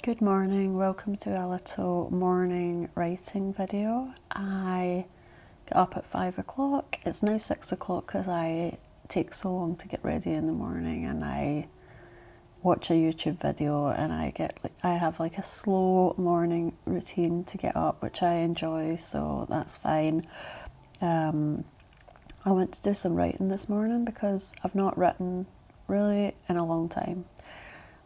Good morning, welcome to a little morning writing video. I got up at 5 o'clock, it's now 6 o'clock because I take so long to get ready in the morning, and I watch a YouTube video and I have like a slow morning routine to get up, which I enjoy, so that's fine. I went to do some writing this morning because I've not written really in a long time.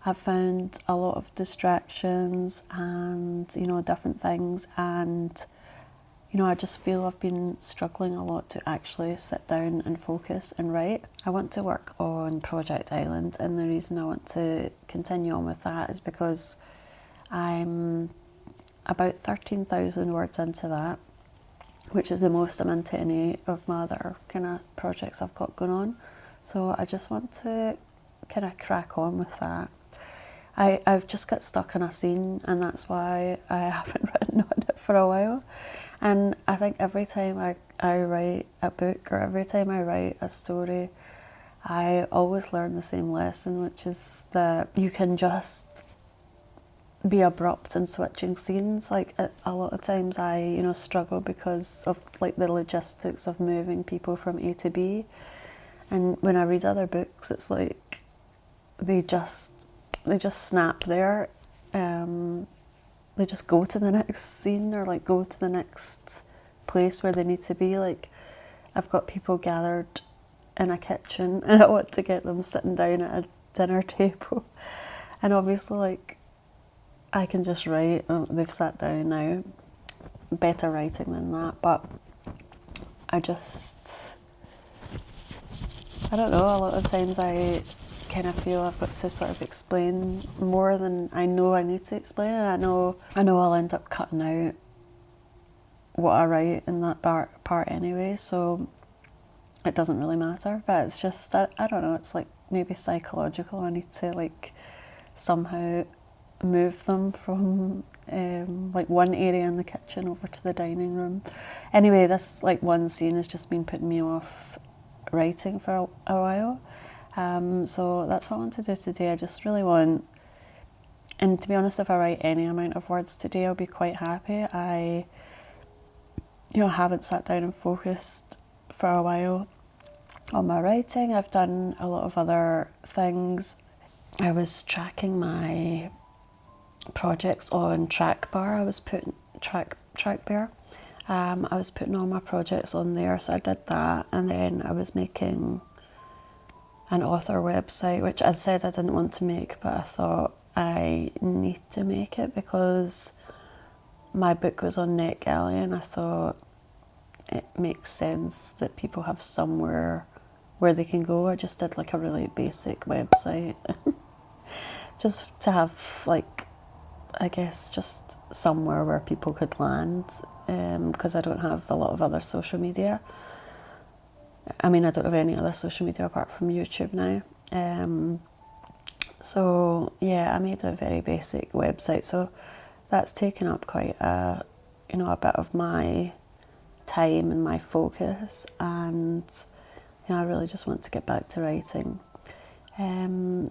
I've found a lot of distractions and, different things, and, I just feel I've been struggling a lot to actually sit down and focus and write. I want to work on Project Island, and the reason I want to continue on with that is because I'm about 13,000 words into that, which is the most I'm into any of my other kind of projects I've got going on. So I just want to kind of crack on with that. I've just got stuck in a scene, and that's why I haven't written on it for a while. And I think every time I write a book, or every time I write a story, I always learn the same lesson, which is that you can just be abrupt in switching scenes. Like a lot of times I struggle because of like the logistics of moving people from A to B, and when I read other books it's like they just snap there. They just go to the next scene, or like go to the next place where they need to be. Like I've got people gathered in a kitchen and I want to get them sitting down at a dinner table, and obviously like I can just write, oh, they've sat down now, better writing than that. But I don't know, a lot of times I kind of feel I've got to sort of explain more than I know I need to explain, and I know I'll end up cutting out what I write in that part anyway, so it doesn't really matter. But it's just, I don't know, it's like maybe psychological. I need to like somehow move them from like one area in the kitchen over to the dining room. Anyway, this like one scene has just been putting me off writing for a while. So that's what I want to do today. I just really want, and to be honest, if I write any amount of words today, I'll be quite happy. I haven't sat down and focused for a while on my writing. I've done a lot of other things. I was tracking my projects on Trackbar. I was putting Trackbar. I was putting all my projects on there, so I did that, and then I was making an author website, which I said I didn't want to make, but I thought I need to make it because my book was on NetGalley, and I thought it makes sense that people have somewhere where they can go. I just did like a really basic website just to have like, I guess, just somewhere where people could land, because I don't have a lot of other social media. I mean, I don't have any other social media apart from YouTube now. So yeah, I made a very basic website, so that's taken up quite a bit of my time and my focus, and I really just want to get back to writing.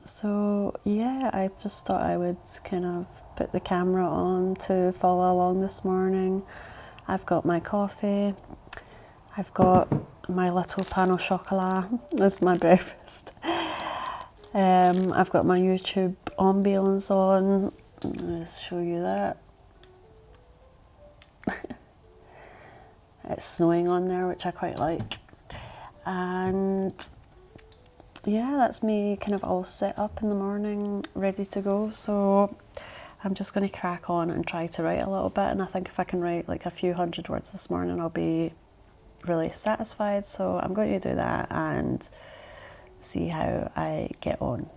So yeah, I just thought I would kind of put the camera on to follow along this morning. I've got my coffee, I've got my little pain au chocolat as my breakfast. I've got my YouTube ambience on. I'll just show you that. It's snowing on there, which I quite like. And yeah, that's me kind of all set up in the morning, ready to go. So I'm just going to crack on and try to write a little bit, and I think if I can write like a few hundred words this morning, I'll be really satisfied. So I'm going to do that and see how I get on.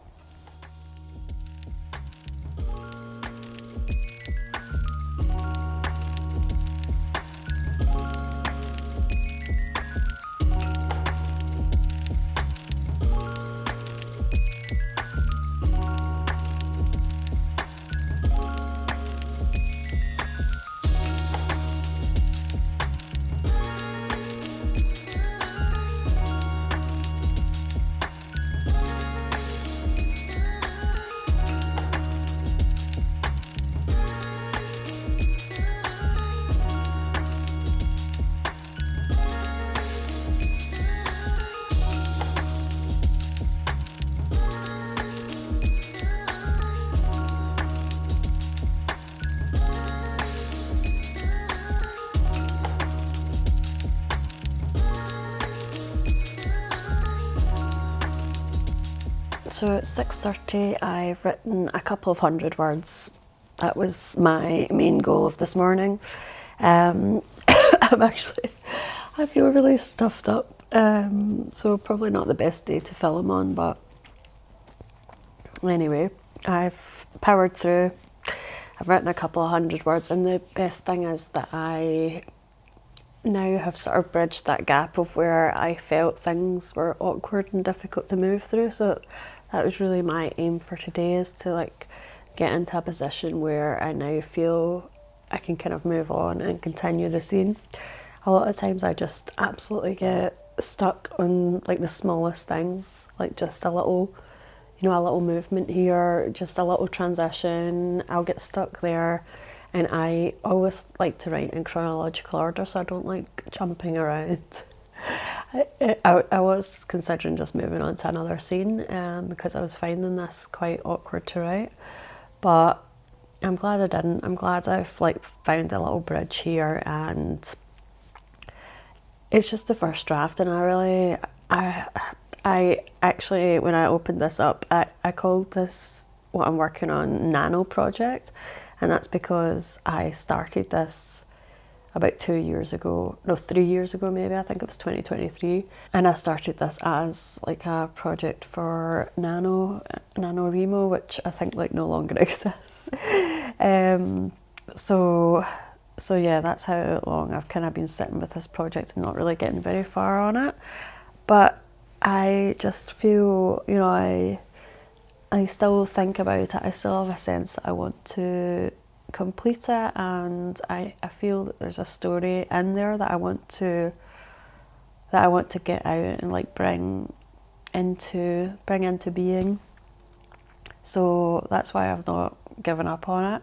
So at 6:30 I've written a couple of 100 words. That was my main goal of this morning. I feel really stuffed up, so probably not the best day to film on, but anyway, I've powered through. I've written a couple of 100 words, and the best thing is that I now have sort of bridged that gap of where I felt things were awkward and difficult to move through. So that was really my aim for today, is to like get into a position where I now feel I can kind of move on and continue the scene. A lot of times I just absolutely get stuck on like the smallest things, like just a little, you know, a little movement here, just a little transition. I'll get stuck there. And I always like to write in chronological order, so I don't like jumping around. I was considering just moving on to another scene because I was finding this quite awkward to write. But I'm glad I didn't. I'm glad I've like found a little bridge here, and it's just the first draft. And I actually, when I opened this up, I called this, what I'm working on, Nano Project. And that's because I started this about 2 years ago, no, 3 years ago maybe, I think it was 2023. And I started this as like a project for NaNoWriMo, which I think like no longer exists. So yeah, that's how long I've kind of been sitting with this project and not really getting very far on it. But I just feel, you know, I still think about it. I still have a sense that I want to complete it, and I feel that there's a story in there that I want to get out and like bring into being. So that's why I've not given up on it.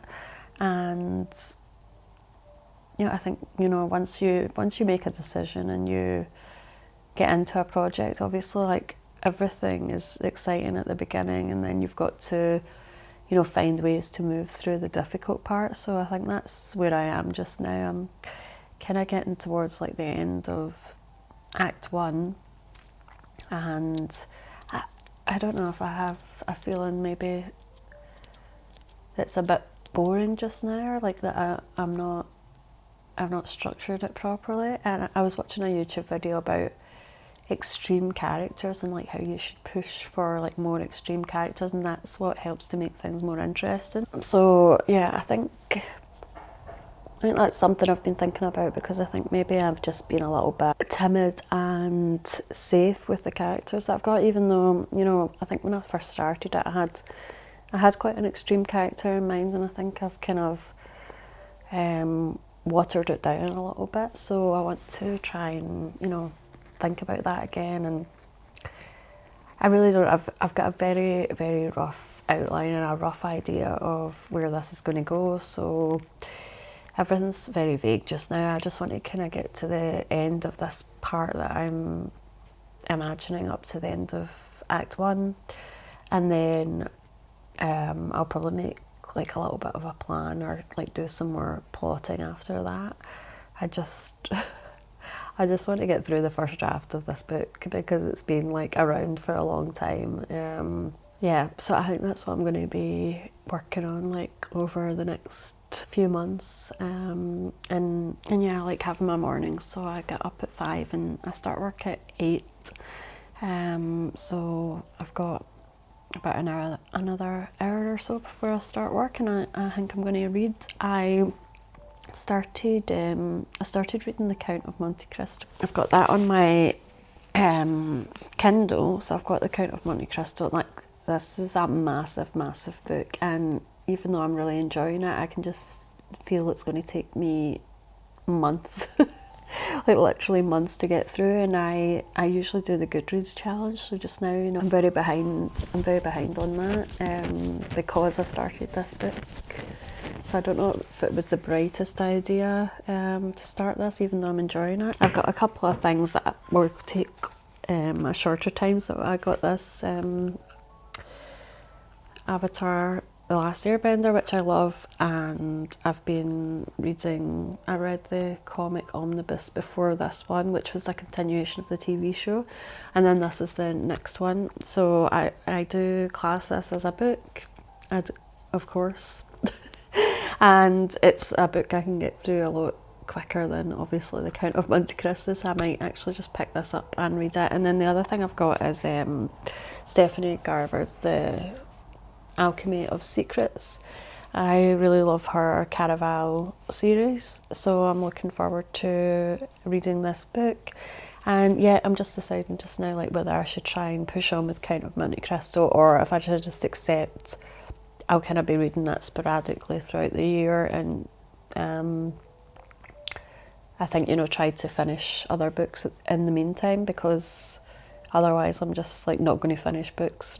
And you know, I think, you know, once you make a decision and you get into a project, obviously like everything is exciting at the beginning, and then you've got to, you know, find ways to move through the difficult parts. So I think that's where I am just now. I'm kind of getting towards like the end of Act 1, and I don't know if I have a feeling maybe it's a bit boring just now, or like that I've not structured it properly. And I was watching a YouTube video about extreme characters and like how you should push for like more extreme characters, and that's what helps to make things more interesting. So yeah, I think that's something I've been thinking about, because I think maybe I've just been a little bit timid and safe with the characters that I've got, even though, you know, I think when I first started it, I had quite an extreme character in mind, and I think I've kind of watered it down a little bit. So I want to try and, you know, think about that again. And I really don't, I've got a very, very rough outline and a rough idea of where this is going to go, so everything's very vague just now. I just want to kind of get to the end of this part that I'm imagining up to the end of Act 1, and then I'll probably make like a little bit of a plan, or like do some more plotting after that. I just want to get through the first draft of this book, because it's been like around for a long time. Yeah, so I think that's what I'm going to be working on like over the next few months. And yeah, I like having my mornings, so I get up at 5 and I start work at 8. So I've got about another hour or so before I start work, and I think I'm going to read. I started reading The Count of Monte Cristo. I've got that on my Kindle, so I've got The Count of Monte Cristo. Like, this is a massive book, and even though I'm really enjoying it, I can just feel it's going to take me months like literally months to get through. And I usually do the Goodreads challenge, so just now, you know, I'm very behind on that, because I started this book. So I don't know if it was the brightest idea to start this, even though I'm enjoying it. I've got a couple of things that will take a shorter time. So I got this avatar The Last Airbender, which I love, and I've been reading, I read the comic omnibus before this one, which was a continuation of the TV show, and then this is the next one. So I do class this as a book, of course, and it's a book I can get through a lot quicker than obviously The Count of Monte Cristo, so I might actually just pick this up and read it. And then the other thing I've got is Stephanie Garber's The Alchemy of Secrets. I really love her Caraval series, so I'm looking forward to reading this book. And yeah, I'm just deciding just now like whether I should try and push on with Count of Monte Cristo, or if I should just accept I'll kind of be reading that sporadically throughout the year, and I think, you know, try to finish other books in the meantime, because otherwise I'm just like not going to finish books.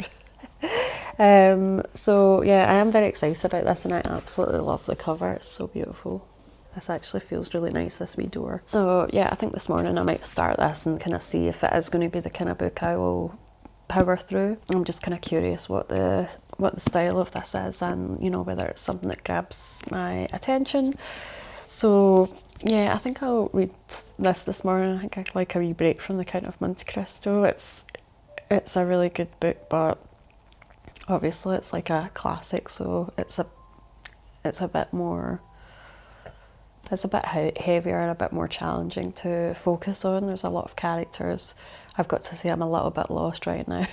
So yeah, I am very excited about this, and I absolutely love the cover. It's so beautiful. This actually feels really nice, this wee door. So yeah, I think this morning I might start this and kind of see if it is going to be the kind of book I will power through. I'm just kind of curious what the style of this is, and you know, whether it's something that grabs my attention. So yeah, I think I'll read this morning. I think I'd like a wee break from The Count of Monte Cristo. It's a really good book, but obviously it's like a classic, so it's a bit more, it's a bit heavier and a bit more challenging to focus on. There's a lot of characters. I've got to say I'm a little bit lost right now.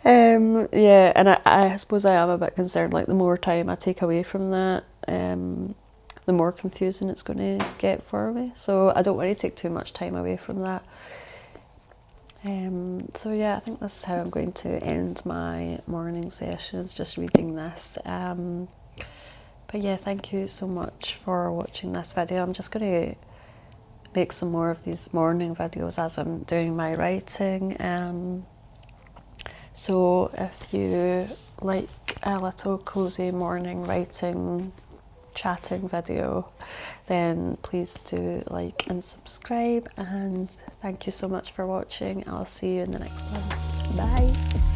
Yeah, and I suppose I am a bit concerned, like the more time I take away from that, the more confusing it's going to get for me. So I don't want to take too much time away from that. So yeah, I think this is how I'm going to end my morning sessions, just reading this. But yeah, thank you so much for watching this video. I'm just going to make some more of these morning videos as I'm doing my writing. So if you like a little cozy morning writing, chatting video, then please do like and subscribe, and thank you so much for watching. I'll see you in the next one. Bye.